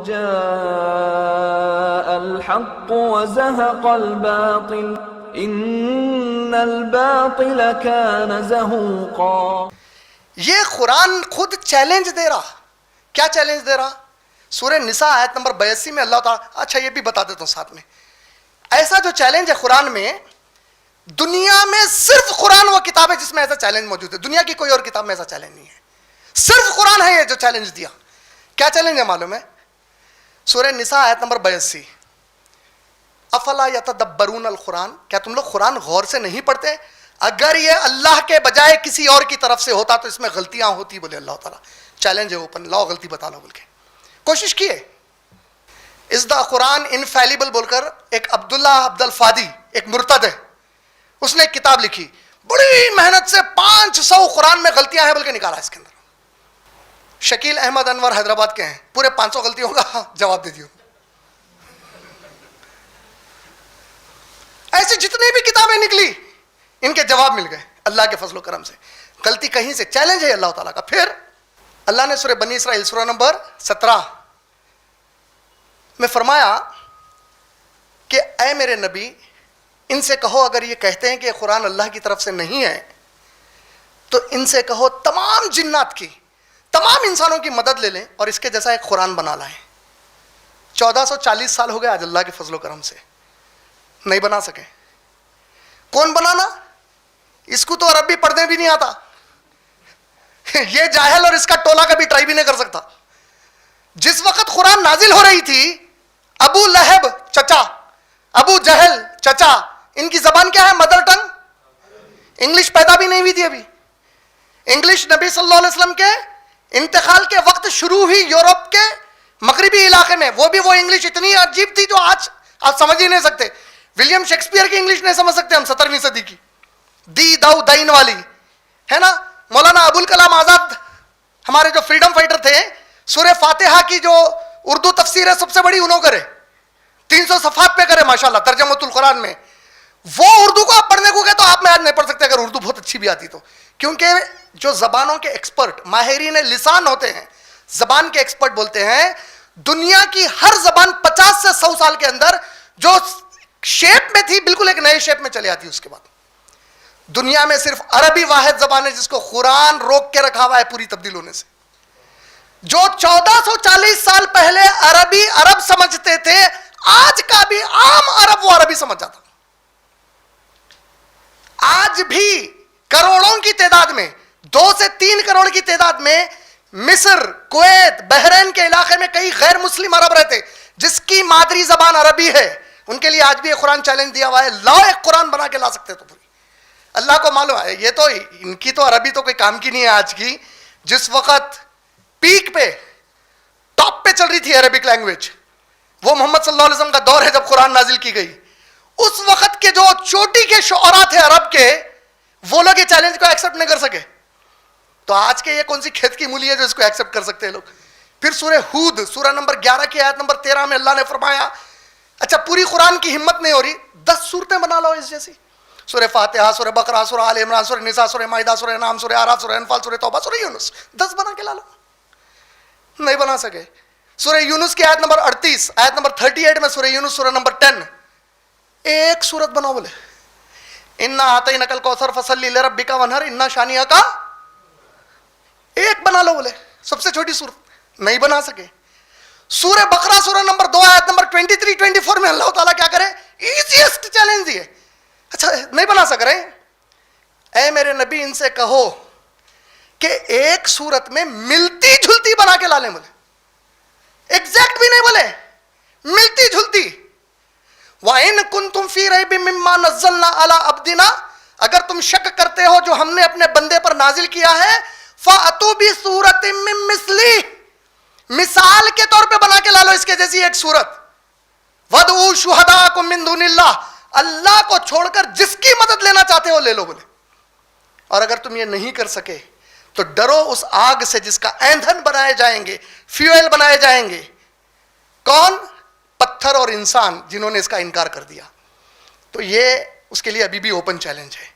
جاء الحق وزهق الباطل ان الباطل كان زهوقا. یہ قرآن خود چیلنج دے رہا. کیا چیلنج دے رہا؟ سورہ نساء آیت نمبر 82 میں اللہ تعالیٰ، اچھا یہ بھی بتا دیتا ہوں ساتھ میں، ایسا جو چیلنج ہے قرآن میں، دنیا میں صرف قرآن وہ کتاب ہے جس میں ایسا چیلنج موجود ہے. دنیا کی کوئی اور کتاب میں ایسا چیلنج نہیں ہے، صرف قرآن ہے یہ جو چیلنج دیا. کیا چیلنج ہے معلوم ہے؟ سورہ نساء آیت نمبر 82، افلا یتدبرون القرآن، کیا تم لوگ قرآن غور سے نہیں پڑھتے؟ اگر یہ اللہ کے بجائے کسی اور کی طرف سے ہوتا تو اس میں غلطیاں ہوتی، بولے اللہ تعالیٰ. چیلنج ہے اوپن، لاؤ غلطی بتا لو بول کے. کوشش کیے. از دا قرآن انفیلیبل بول کر ایک عبداللہ عبد الفادی ایک مرتد ہے، اس نے ایک کتاب لکھی، بڑی محنت سے 500 قرآن میں غلطیاں ہیں بول کے نکالا. اس کے اندر شکیل احمد انور حیدرآباد کے ہیں، پورے 500 غلطیوں کا جواب دے دیا. ایسی جتنی بھی کتابیں نکلی ان کے جواب مل گئے اللہ کے فضل و کرم سے. غلطی کہیں سے، چیلنج ہے اللہ تعالیٰ کا. پھر اللہ نے سورہ بنی اسرائیل سورہ نمبر 17 میں فرمایا کہ اے میرے نبی ان سے کہو، اگر یہ کہتے ہیں کہ یہ قرآن اللہ کی طرف سے نہیں ہے تو ان سے کہو تمام جنات کی، تمام انسانوں کی مدد لے لیں اور اس کے جیسا ایک قرآن بنا لائیں. 1440 سال ہو گئے آج اللہ کے فضل و کرم سے، نہیں بنا سکے. کون بنانا؟ اس کو تو عربی پڑھنے بھی نہیں آتا. یہ جاہل اور اس کا ٹولہ کبھی ٹرائی بھی نہیں کر سکتا. جس وقت قرآن نازل ہو رہی تھی، ابو لہب چچا، ابو جہل چچا، ان کی زبان کیا ہے؟ Mother tongue English. پیدا بھی نہیں ہوئی تھی ابھی. انگلش نبی صلی اللہ علیہ وسلم کے انتقال کے وقت شروع ہوئی یورپ کے مغربی علاقے میں. وہ بھی وہ انگلش اتنی عجیب تھی جو آج آپ سمجھ ہی نہیں سکتے. ولیم شیکسپیئر کی انگلش نہیں سمجھ سکتے ہم 17ویں صدی کی، دی داؤ دین والی ہے نا. مولانا ابوالکلام آزاد ہمارے جو فریڈم فائٹر تھے، سورہ فاتحہ کی جو اردو تفسیر ہے سب سے بڑی انہوں کرے، 300 صفحات پہ کرے ماشاءاللہ ترجمۃ القرآن میں. وہ اردو کو آپ پڑھنے کو گئے تو آپ میں آج نہیں پڑھ سکتے اگر اردو بہت اچھی بھی آتی تو. کیونکہ جو زبانوں کے ایکسپرٹ ماہرین لسان ہوتے ہیں، زبان کے ایکسپرٹ بولتے ہیں دنیا کی ہر زبان 50 سے 100 سال کے اندر جو شیپ میں تھی بالکل ایک نئے شیپ میں چلے آتی. اس کے بعد دنیا میں صرف عربی واحد زبان ہے جس کو قرآن روک کے رکھا ہوا ہے پوری تبدیل ہونے سے. جو 1440 سال پہلے عربی عرب سمجھتے تھے، آج کا بھی عام عرب وہ عربی سمجھ جاتا. آج بھی کروڑوں کی تعداد میں، 2 سے 3 کروڑ کی تعداد میں مصر، کویت، بحرین کے علاقے میں کئی غیر مسلم عرب رہتے جس کی مادری زبان عربی ہے. ان کے لیے آج بھی ایک قرآن چیلنج دیا ہوا ہے، لاؤ ایک قرآن بنا کے لا سکتے تو پوری. اللہ کو معلوم ہے یہ تو ان کی تو عربی تو کوئی کام کی نہیں ہے آج کی. جس وقت پیک پہ ٹاپ پہ چل رہی تھی عربک لینگویج، وہ محمد صلی اللہ علیہ وسلم کا دور ہے جب قرآن نازل کی گئی. اس وقت کے جو چوٹی کے شعراء تھے عرب کے، وہ لوگ یہ چیلنج کو ایکسپٹ نہیں کر سکے. تو آج کے یہ کون سی کھیت کی مولی ہے جو اس کو ایکسپٹ کر سکتے ہیں لوگ. پھر سورہ ہود سورہ نمبر 11 کی آیت نمبر 13 میں اللہ نے فرمایا اچھا پوری قرآن کی ہمت نہیں ہو رہی، 10 صورتیں بنا لو اس جیسی. سورہ فاتحہ، سورہ بقرہ، سورہ آل عمران، سورہ نساء، سورہ مائدہ، سورہ انعام، سورہ اعراف، سورہ انفال، سورہ توبہ، سورہ یونس، 10 بنا کے لا لو. نہیں بنا سکے. سورہ یونس کی آیت نمبر 38، آیت نمبر 38 میں سورہ یونس سورہ نمبر 10، ایک سورت بناؤ بولے انا اعطینک الکوثر فصلی لربک وانحر انا شانئک، ایک بنا لو بولے سب سے چھوٹی سورت. نہیں بنا سکے. سورہ بقرہ سورہ نمبر 2 آیت نمبر 23-24 میں اللہ تعالیٰ کیا کرے؟ ایزیسٹ چیلنج دیے. اچھا نہیں بنا سک رہے؟ اے میرے نبی ان سے کہو کہ ایک سورت میں ملتی جھلتی بنا کے لا لیں بولے. ایگزیکٹ بھی نہیں بولے، ملتی جھلتی. وَإِن كُنتُمْ فِي رَيْبٍ مِّمَّا نَزَّلْنَا عَلَىٰ عَبْدِنَا، اگر تم شک کرتے ہو جو ہم نے اپنے بندے پر نازل کیا ہے، فَأْتُوا بِسُورَةٍ مِّن مِّثْلِهِ، مثال کے طور پہ بنا کے لا لو اس کے جیسی ایک سورت. وَادْعُوا شُهَدَاءَكُم مِّن دُونِ اللَّهِ، اللہ کو چھوڑ کر جس کی مدد لینا چاہتے ہو لے لو بولے. اور اگر تم یہ نہیں کر سکے تو ڈرو اس آگ سے جس کا ایندھن بنائے جائیں گے، فیول بنائے جائیں گے. کون؟ پتھر اور انسان جنہوں نے اس کا انکار کر دیا. تو یہ اس کے لیے ابھی بھی اوپن چیلنج ہے.